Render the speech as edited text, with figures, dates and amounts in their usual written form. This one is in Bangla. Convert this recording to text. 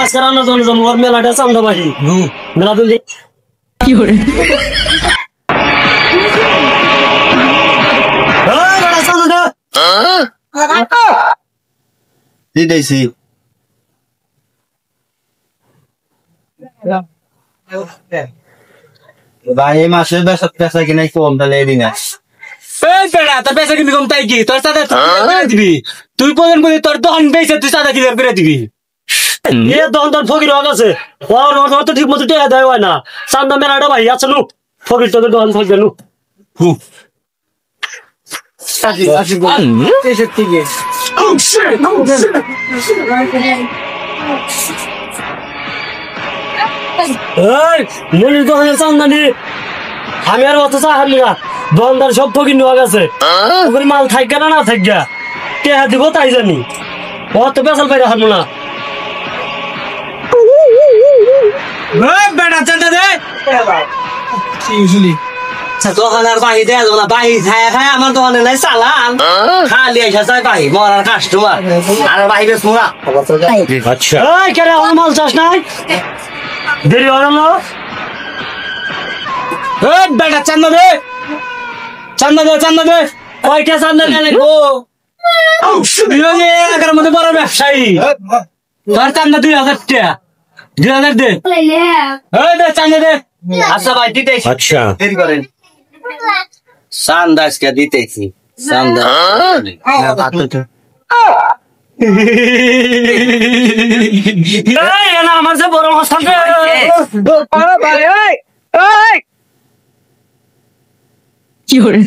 আজকে রান্না জন্য জন্য ওর মেলাটা চান্দা বাড়ি মেলা তুলি কি করে দিতেছি ভাই এই মাসের পেশা কিনে কম তাহলে এই দিন তোর পেশা কিন্তু কম তাই কি তোর সাথে দিবি তুই প্রধান বলি তোর দহন পেয়েছে তুই সাদা ক্লিয়ার করে দিবি এ দহন তোর ফকির হক আছে ওর তো ঠিক মতো টেয়া দেয় হয় না চান্দা মেলাটা ভাই আছে নু ফকির তোদের দহন থাকবে নু মনির দোকানের চান্দানি আমি আর অত চা হারলি না দোকানদার সব ফকির নেওয়া গেছে মাল থাকবে না না থাকবে টেহা দিব তাই জানি অত বেসাল পাইরা হারবো না বেটা চান্দা দে দোকানের বাহি দেয় না বাহি খায় খায় আমার দোকানে নাই চালান খালি এসে যায় বাহি মরার কাস্টমার আর বাহি বেশ মোরা আচ্ছা কেন আমার মাল চাষ নাই দেরি হয় না বেটা চান্দা দে চান্দা দে চান্দা দে কয়টা চান্দা দেয় গো এলাকার মধ্যে বড় ব্যবসায়ী তোর চান্দা 2000 টাকা 2000 দে দে চান্দা দে আচ্ছা ভাই দিতেছি আচ্ছা দেরি করেন চান্দা আজকে দিতেছি চান্দা আমার যে বড় অবস্থান কি করে